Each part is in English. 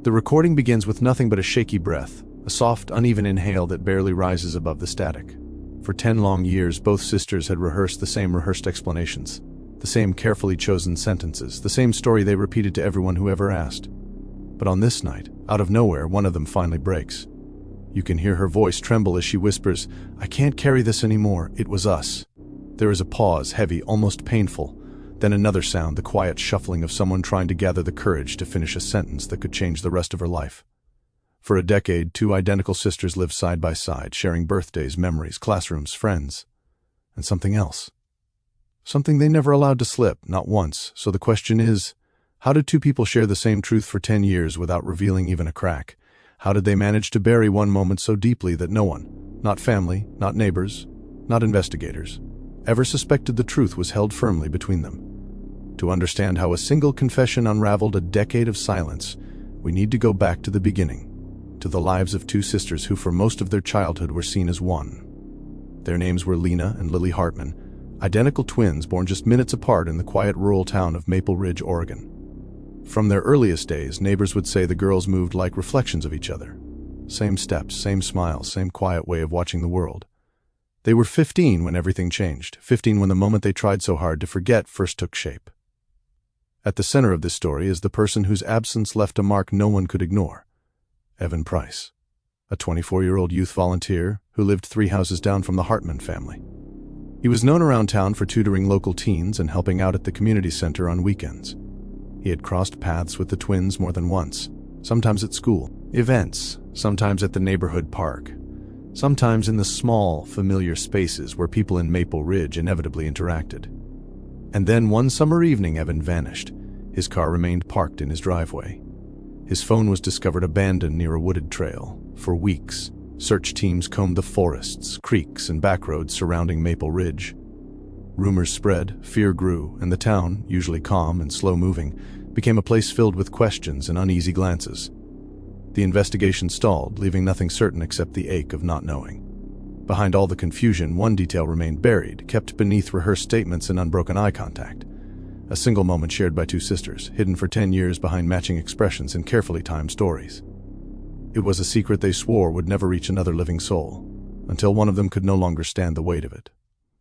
The recording begins with nothing but a shaky breath, a soft, uneven inhale that barely rises above the static. For 10 long years, both sisters had rehearsed the same rehearsed explanations, the same carefully chosen sentences, the same story they repeated to everyone who ever asked. But on this night, out of nowhere, one of them finally breaks. You can hear her voice tremble as she whispers, "I can't carry this anymore, it was us." There is a pause, heavy, almost painful. Then another sound, the quiet shuffling of someone trying to gather the courage to finish a sentence that could change the rest of her life. For a decade, 2 identical sisters lived side by side, sharing birthdays, memories, classrooms, friends, and something else. Something they never allowed to slip, not once. So the question is, how did 2 people share the same truth for 10 years without revealing even a crack? How did they manage to bury one moment so deeply that no one, not family, not neighbors, not investigators, ever suspected the truth was held firmly between them? To understand how a single confession unraveled a decade of silence, we need to go back to the beginning, to the lives of 2 sisters who for most of their childhood were seen as one. Their names were Lena and Lily Hartman, identical twins born just minutes apart in the quiet rural town of Maple Ridge, Oregon. From their earliest days, neighbors would say the girls moved like reflections of each other. Same steps, same smiles, same quiet way of watching the world. They were 15 when everything changed, 15 when the moment they tried so hard to forget first took shape. At the center of this story is the person whose absence left a mark no one could ignore. Evan Price, a 24-year-old youth volunteer who lived 3 houses down from the Hartman family. He was known around town for tutoring local teens and helping out at the community center on weekends. He had crossed paths with the twins more than once, sometimes at school events, sometimes at the neighborhood park, sometimes in the small, familiar spaces where people in Maple Ridge inevitably interacted. And then one summer evening, Evan vanished. His car remained parked in his driveway. His phone was discovered abandoned near a wooded trail. For weeks, search teams combed the forests, creeks, and back roads surrounding Maple Ridge. Rumors spread, fear grew, and the town, usually calm and slow-moving, became a place filled with questions and uneasy glances. The investigation stalled, leaving nothing certain except the ache of not knowing. Behind all the confusion, one detail remained buried, kept beneath rehearsed statements and unbroken eye contact. A single moment shared by 2 sisters, hidden for 10 years behind matching expressions and carefully timed stories. It was a secret they swore would never reach another living soul, until one of them could no longer stand the weight of it.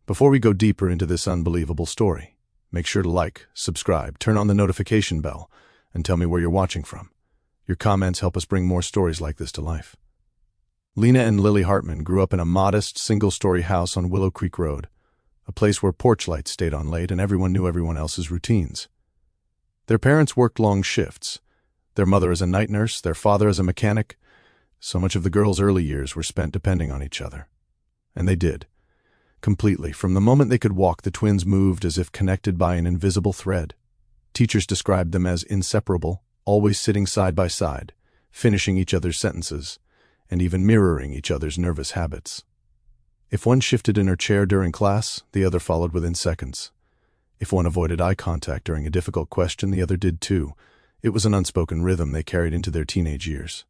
Before we go deeper into this unbelievable story, make sure to like, subscribe, turn on the notification bell, and tell me where you're watching from. Your comments help us bring more stories like this to life. Lena and Lily Hartman grew up in a modest, single-story house on Willow Creek Road, a place where porch lights stayed on late and everyone knew everyone else's routines. Their parents worked long shifts, their mother as a night nurse, their father as a mechanic. So much of the girls' early years were spent depending on each other. And they did. Completely. From the moment they could walk, the twins moved as if connected by an invisible thread. Teachers described them as inseparable, always sitting side by side, finishing each other's sentences, and even mirroring each other's nervous habits. If one shifted in her chair during class, the other followed within seconds. If one avoided eye contact during a difficult question, the other did too. It was an unspoken rhythm they carried into their teenage years.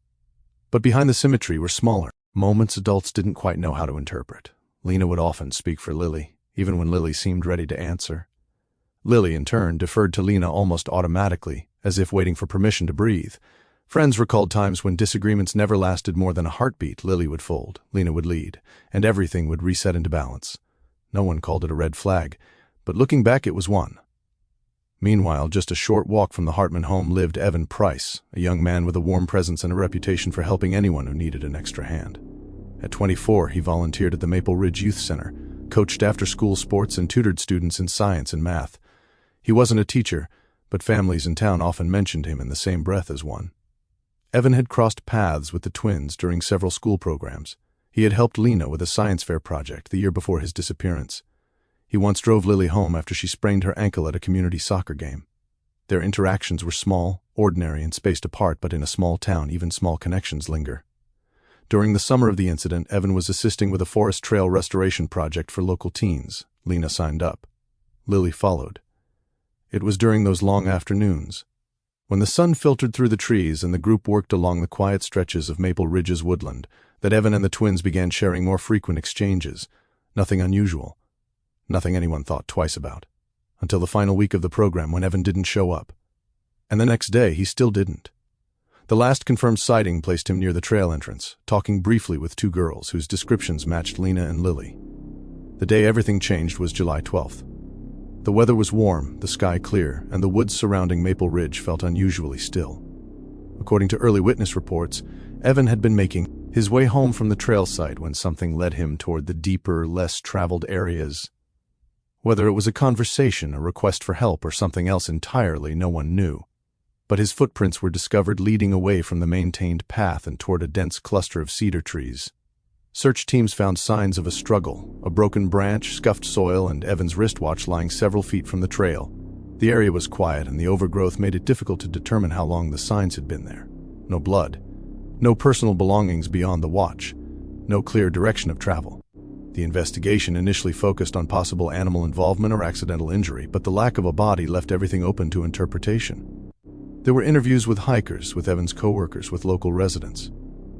But behind the symmetry were smaller moments adults didn't quite know how to interpret. Lena would often speak for Lily, even when Lily seemed ready to answer. Lily, in turn, deferred to Lena almost automatically, as if waiting for permission to breathe. Friends recalled times when disagreements never lasted more than a heartbeat. Lily would fold, Lena would lead, and everything would reset into balance. No one called it a red flag, but looking back it was one. Meanwhile, just a short walk from the Hartman home lived Evan Price, a young man with a warm presence and a reputation for helping anyone who needed an extra hand. At 24, he volunteered at the Maple Ridge Youth Center, coached after-school sports, and tutored students in science and math. He wasn't a teacher, but families in town often mentioned him in the same breath as one. Evan had crossed paths with the twins during several school programs. He had helped Lena with a science fair project the year before his disappearance. He once drove Lily home after she sprained her ankle at a community soccer game. Their interactions were small, ordinary, and spaced apart, but in a small town, even small connections linger. During the summer of the incident, Evan was assisting with a forest trail restoration project for local teens. Lena signed up. Lily followed. It was during those long afternoons, when the sun filtered through the trees and the group worked along the quiet stretches of Maple Ridge's woodland, that Evan and the twins began sharing more frequent exchanges. Nothing unusual. Nothing anyone thought twice about. Until the final week of the program when Evan didn't show up. And the next day, he still didn't. The last confirmed sighting placed him near the trail entrance, talking briefly with two girls whose descriptions matched Lena and Lily. The day everything changed was July 12th. The weather was warm, the sky clear, and the woods surrounding Maple Ridge felt unusually still. According to early witness reports, Evan had been making his way home from the trail site when something led him toward the deeper, less traveled areas. Whether it was a conversation, a request for help, or something else entirely, no one knew. But his footprints were discovered leading away from the maintained path and toward a dense cluster of cedar trees. Search teams found signs of a struggle, a broken branch, scuffed soil, and Evan's wristwatch lying several feet from the trail. The area was quiet, and the overgrowth made it difficult to determine how long the signs had been there. No blood. No personal belongings beyond the watch. No clear direction of travel. The investigation initially focused on possible animal involvement or accidental injury, but the lack of a body left everything open to interpretation. There were interviews with hikers, with Evan's co-workers, with local residents.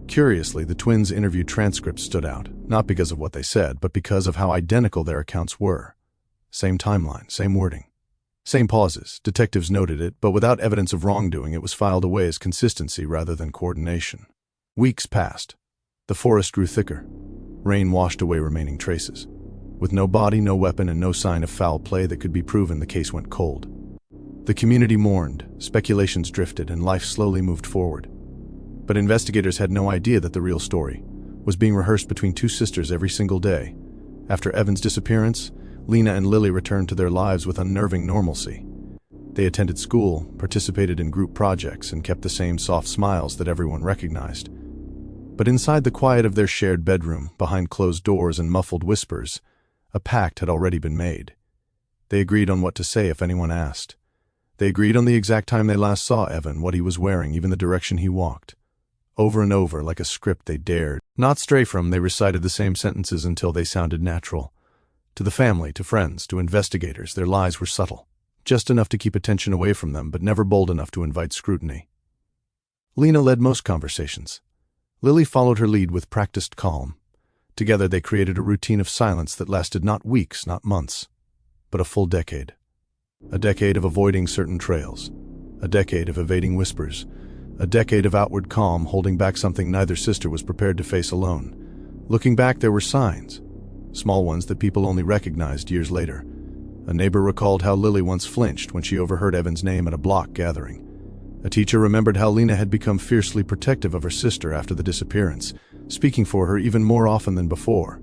Curiously, the twins' interview transcripts stood out, not because of what they said, but because of how identical their accounts were. Same timeline, same wording. Same pauses. Detectives noted it, but without evidence of wrongdoing, it was filed away as consistency rather than coordination. Weeks passed. The forest grew thicker. Rain washed away remaining traces. With no body, no weapon, and no sign of foul play that could be proven, the case went cold. The community mourned, speculations drifted, and life slowly moved forward. But investigators had no idea that the real story was being rehearsed between two sisters every single day. After Evan's disappearance, Lena and Lily returned to their lives with unnerving normalcy. They attended school, participated in group projects, and kept the same soft smiles that everyone recognized. But inside the quiet of their shared bedroom, behind closed doors and muffled whispers, a pact had already been made. They agreed on what to say if anyone asked. They agreed on the exact time they last saw Evan, what he was wearing, even the direction he walked. Over and over, like a script they dared not stray from, they recited the same sentences until they sounded natural. To the family, to friends, to investigators, their lies were subtle, just enough to keep attention away from them, but never bold enough to invite scrutiny. Lena led most conversations. Lily followed her lead with practiced calm. Together they created a routine of silence that lasted not weeks, not months, but a full decade. A decade of avoiding certain trails. A decade of evading whispers. A decade of outward calm, holding back something neither sister was prepared to face alone. Looking back, there were signs. Small ones that people only recognized years later. A neighbor recalled how Lily once flinched when she overheard Evan's name at a block gathering. A teacher remembered how Lena had become fiercely protective of her sister after the disappearance, speaking for her even more often than before.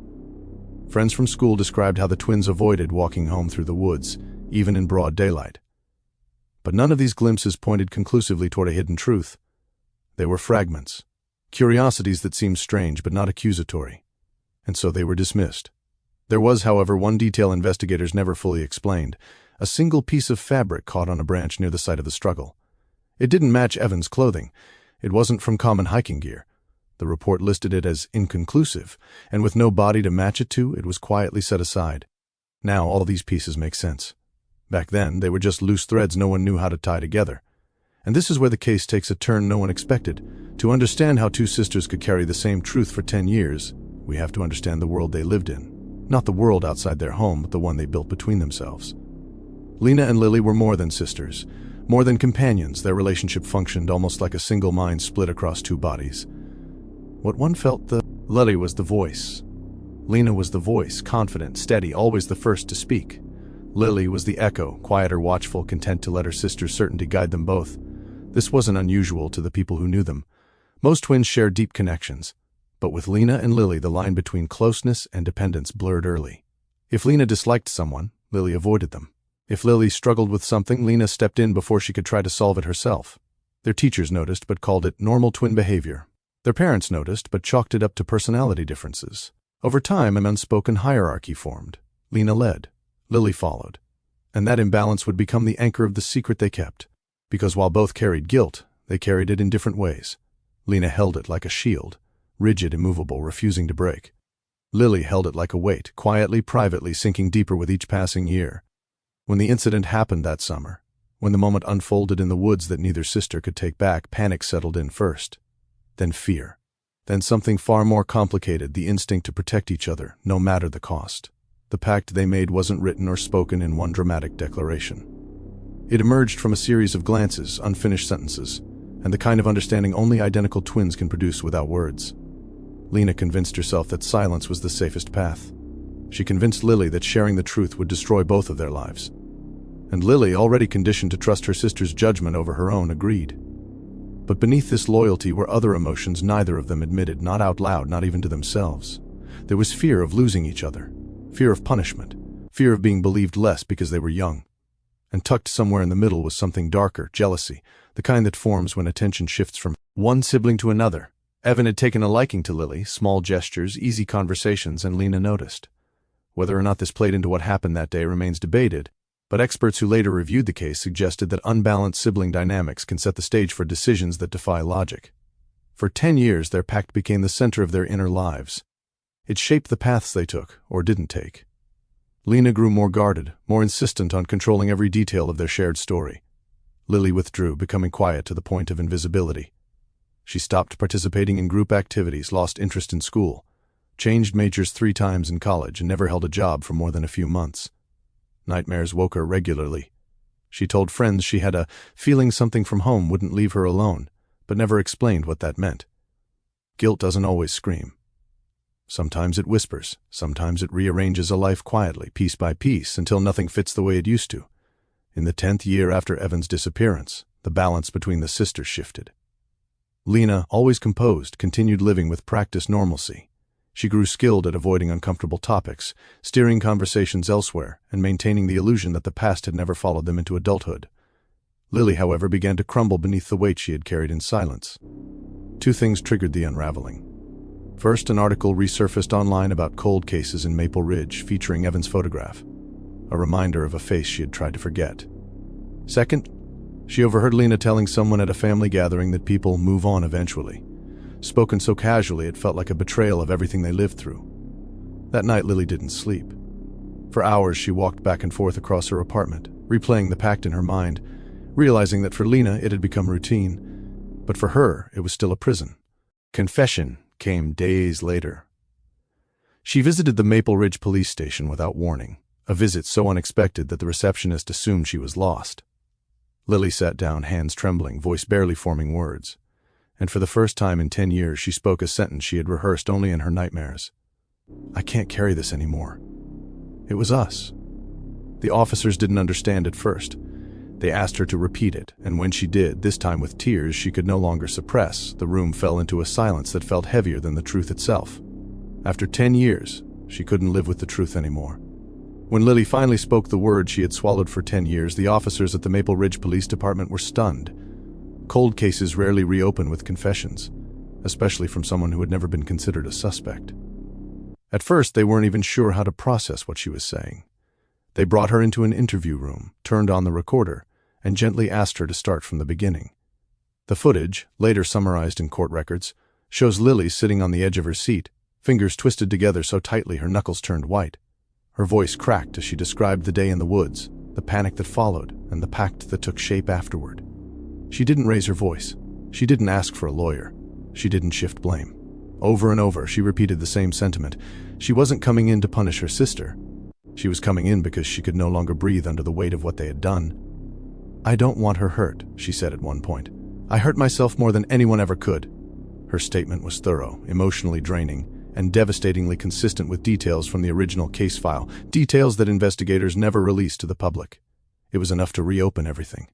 Friends from school described how the twins avoided walking home through the woods, even in broad daylight. But none of these glimpses pointed conclusively toward a hidden truth. They were fragments, curiosities that seemed strange but not accusatory, and so they were dismissed. There was, however, one detail investigators never fully explained: a single piece of fabric caught on a branch near the site of the struggle. It didn't match Evan's clothing. It wasn't from common hiking gear. The report listed it as inconclusive, and with no body to match it to, it was quietly set aside. Now all these pieces make sense. Back then, they were just loose threads no one knew how to tie together. And this is where the case takes a turn no one expected. To understand how two sisters could carry the same truth for 10 years, we have to understand the world they lived in. Not the world outside their home, but the one they built between themselves. Lena and Lily were more than sisters. More than companions, their relationship functioned almost like a single mind split across two bodies. What one felt, Lily was the voice. Lena was the voice, confident, steady, always the first to speak. Lily was the echo, quieter, watchful, content to let her sister's certainty guide them both. This wasn't unusual to the people who knew them. Most twins shared deep connections. But with Lena and Lily, the line between closeness and dependence blurred early. If Lena disliked someone, Lily avoided them. If Lily struggled with something, Lena stepped in before she could try to solve it herself. Their teachers noticed but called it normal twin behavior. Their parents noticed but chalked it up to personality differences. Over time, an unspoken hierarchy formed. Lena led. Lily followed. And that imbalance would become the anchor of the secret they kept. Because while both carried guilt, they carried it in different ways. Lena held it like a shield, rigid, immovable, refusing to break. Lily held it like a weight, quietly, privately, sinking deeper with each passing year. When the incident happened that summer, when the moment unfolded in the woods that neither sister could take back, panic settled in first. Then fear. Then something far more complicated, the instinct to protect each other, no matter the cost. The pact they made wasn't written or spoken in one dramatic declaration. It emerged from a series of glances, unfinished sentences, and the kind of understanding only identical twins can produce without words. Lena convinced herself that silence was the safest path. She convinced Lily that sharing the truth would destroy both of their lives. And Lily, already conditioned to trust her sister's judgment over her own, agreed. But beneath this loyalty were other emotions neither of them admitted, not out loud, not even to themselves. There was fear of losing each other, fear of punishment, fear of being believed less because they were young. And tucked somewhere in the middle was something darker, jealousy, the kind that forms when attention shifts from one sibling to another. Evan had taken a liking to Lily, small gestures, easy conversations, and Lena noticed. Whether or not this played into what happened that day remains debated, but experts who later reviewed the case suggested that unbalanced sibling dynamics can set the stage for decisions that defy logic. For 10 years, their pact became the center of their inner lives. It shaped the paths they took, or didn't take. Lena grew more guarded, more insistent on controlling every detail of their shared story. Lily withdrew, becoming quiet to the point of invisibility. She stopped participating in group activities, lost interest in school, changed majors 3 times in college, and never held a job for more than a few months. Nightmares woke her regularly. She told friends she had a feeling something from home wouldn't leave her alone, but never explained what that meant. Guilt doesn't always scream. Sometimes it whispers, sometimes it rearranges a life quietly, piece by piece, until nothing fits the way it used to. In the 10th year after Evan's disappearance, the balance between the sisters shifted. Lena, always composed, continued living with practiced normalcy. She grew skilled at avoiding uncomfortable topics, steering conversations elsewhere, and maintaining the illusion that the past had never followed them into adulthood. Lily, however, began to crumble beneath the weight she had carried in silence. 2 things triggered the unraveling. First, an article resurfaced online about cold cases in Maple Ridge featuring Evan's photograph, a reminder of a face she had tried to forget. Second, she overheard Lena telling someone at a family gathering that people move on eventually. Spoken so casually it felt like a betrayal of everything they lived through. That night Lily didn't sleep. For hours she walked back and forth across her apartment, replaying the pact in her mind, realizing that for Lena it had become routine, but for her it was still a prison. Confession came days later. She visited the Maple Ridge police station without warning, a visit so unexpected that the receptionist assumed she was lost. Lily sat down, hands trembling, voice barely forming words. And for the first time in 10 years she spoke a sentence she had rehearsed only in her nightmares. "I can't carry this anymore." It was us. The officers didn't understand at first. They asked her to repeat it, and when she did, this time with tears she could no longer suppress, the room fell into a silence that felt heavier than the truth itself. After 10 years, she couldn't live with the truth anymore. When Lily finally spoke the words she had swallowed for 10 years, the officers at the Maple Ridge Police Department were stunned. Cold cases rarely reopen with confessions, especially from someone who had never been considered a suspect. At first, they weren't even sure how to process what she was saying. They brought her into an interview room, turned on the recorder, and gently asked her to start from the beginning. The footage, later summarized in court records, shows Lily sitting on the edge of her seat, fingers twisted together so tightly her knuckles turned white. Her voice cracked as she described the day in the woods, the panic that followed, and the pact that took shape afterward. She didn't raise her voice. She didn't ask for a lawyer. She didn't shift blame. Over and over, she repeated the same sentiment. She wasn't coming in to punish her sister. She was coming in because she could no longer breathe under the weight of what they had done. "I don't want her hurt," she said at one point. "I hurt myself more than anyone ever could." Her statement was thorough, emotionally draining, and devastatingly consistent with details from the original case file, details that investigators never released to the public. It was enough to reopen everything.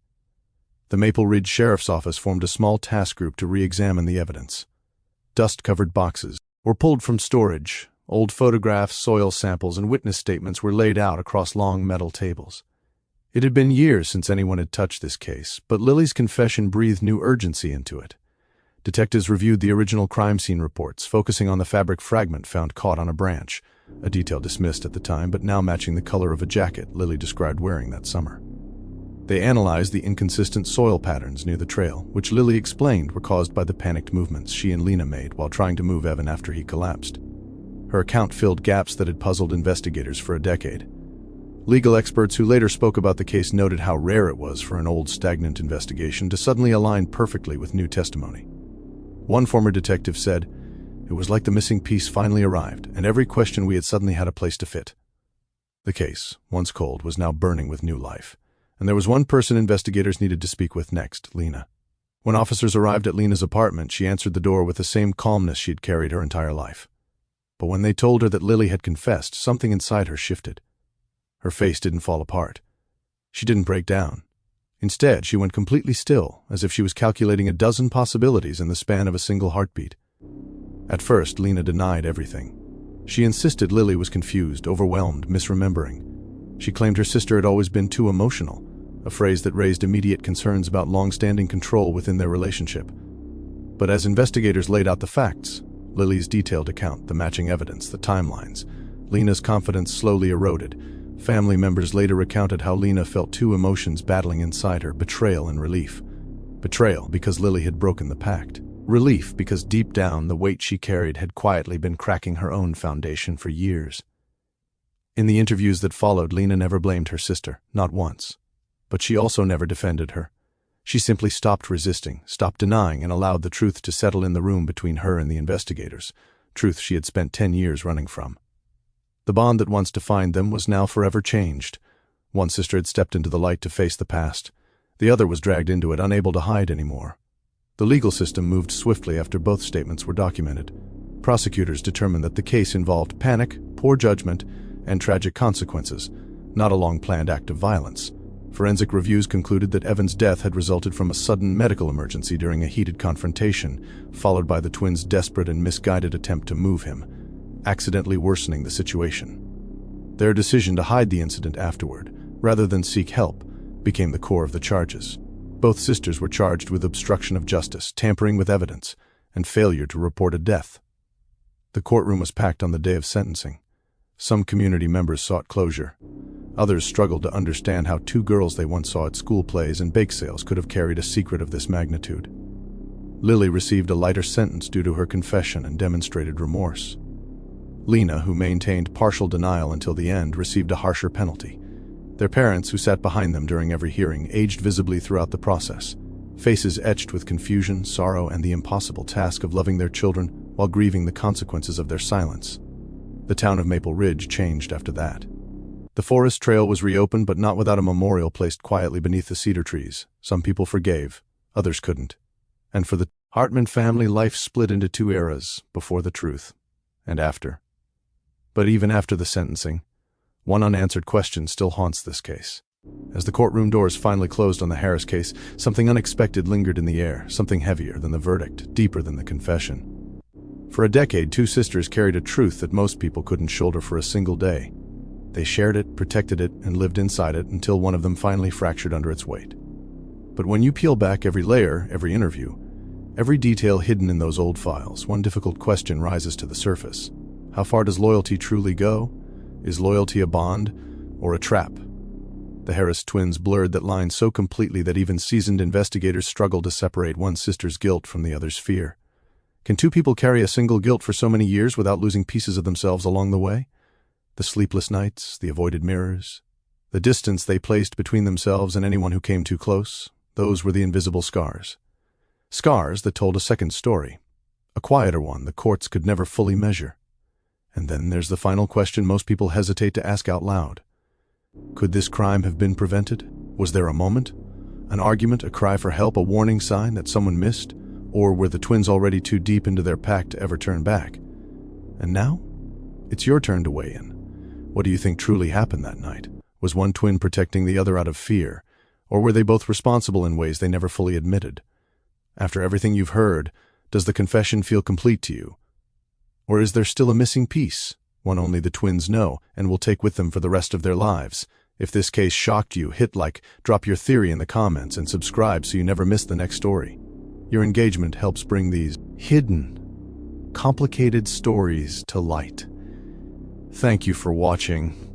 The Maple Ridge Sheriff's Office formed a small task group to re-examine the evidence. Dust-covered boxes were pulled from storage. Old photographs, soil samples, and witness statements were laid out across long metal tables. It had been years since anyone had touched this case, but Lily's confession breathed new urgency into it. Detectives reviewed the original crime scene reports, focusing on the fabric fragment found caught on a branch, a detail dismissed at the time but now matching the color of a jacket Lily described wearing that summer. They analyzed the inconsistent soil patterns near the trail, which Lily explained were caused by the panicked movements she and Lena made while trying to move Evan after he collapsed. Her account filled gaps that had puzzled investigators for a decade. Legal experts who later spoke about the case noted how rare it was for an old, stagnant investigation to suddenly align perfectly with new testimony. One former detective said, "It was like the missing piece finally arrived, and every question we had suddenly had a place to fit." The case, once cold, was now burning with new life. And there was one person investigators needed to speak with next, Lena. When officers arrived at Lena's apartment, she answered the door with the same calmness she'd carried her entire life. But when they told her that Lily had confessed, something inside her shifted. Her face didn't fall apart. She didn't break down. Instead, she went completely still, as if she was calculating a dozen possibilities in the span of a single heartbeat. At first, Lena denied everything. She insisted Lily was confused, overwhelmed, misremembering. She claimed her sister had always been too emotional, a phrase that raised immediate concerns about long-standing control within their relationship. But as investigators laid out the facts, Lily's detailed account, the matching evidence, the timelines, Lena's confidence slowly eroded. Family members later recounted how Lena felt two emotions battling inside her, betrayal and relief. Betrayal because Lily had broken the pact. Relief because deep down the weight she carried had quietly been cracking her own foundation for years. In the interviews that followed, Lena never blamed her sister, not once. But she also never defended her. She simply stopped resisting, stopped denying, and allowed the truth to settle in the room between her and the investigators, truth she had spent 10 years running from. The bond that once defined them was now forever changed. One sister had stepped into the light to face the past. The other was dragged into it, unable to hide anymore. The legal system moved swiftly after both statements were documented. Prosecutors determined that the case involved panic, poor judgment, and tragic consequences, not a long-planned act of violence. Forensic reviews concluded that Evan's death had resulted from a sudden medical emergency during a heated confrontation, followed by the twins' desperate and misguided attempt to move him, accidentally worsening the situation. Their decision to hide the incident afterward, rather than seek help, became the core of the charges. Both sisters were charged with obstruction of justice, tampering with evidence, and failure to report a death. The courtroom was packed on the day of sentencing. Some community members sought closure. Others struggled to understand how two girls they once saw at school plays and bake sales could have carried a secret of this magnitude. Lily received a lighter sentence due to her confession and demonstrated remorse. Lena, who maintained partial denial until the end, received a harsher penalty. Their parents, who sat behind them during every hearing, aged visibly throughout the process, faces etched with confusion, sorrow, and the impossible task of loving their children while grieving the consequences of their silence. The town of Maple Ridge changed after that. The forest trail was reopened, but not without a memorial placed quietly beneath the cedar trees. Some people forgave, others couldn't. And for the Hartman family, life split into two eras, before the truth and after. But even after the sentencing, one unanswered question still haunts this case. As the courtroom doors finally closed on the Harris case, something unexpected lingered in the air, something heavier than the verdict, deeper than the confession. For a decade, two sisters carried a truth that most people couldn't shoulder for a single day. They shared it, protected it, and lived inside it until one of them finally fractured under its weight. But when you peel back every layer, every interview, every detail hidden in those old files, one difficult question rises to the surface. How far does loyalty truly go? Is loyalty a bond or a trap? The Harris twins blurred that line so completely that even seasoned investigators struggled to separate one sister's guilt from the other's fear. Can two people carry a single guilt for so many years without losing pieces of themselves along the way? The sleepless nights, the avoided mirrors, the distance they placed between themselves and anyone who came too close, those were the invisible scars. Scars that told a second story, a quieter one the courts could never fully measure. And then there's the final question most people hesitate to ask out loud. Could this crime have been prevented? Was there a moment? An argument, a cry for help, a warning sign that someone missed? Or were the twins already too deep into their pact to ever turn back? And now? It's your turn to weigh in. What do you think truly happened that night? Was one twin protecting the other out of fear? Or were they both responsible in ways they never fully admitted? After everything you've heard, does the confession feel complete to you? Or is there still a missing piece, one only the twins know and will take with them for the rest of their lives? If this case shocked you, hit like, drop your theory in the comments, and subscribe so you never miss the next story. Your engagement helps bring these hidden, complicated stories to light. Thank you for watching.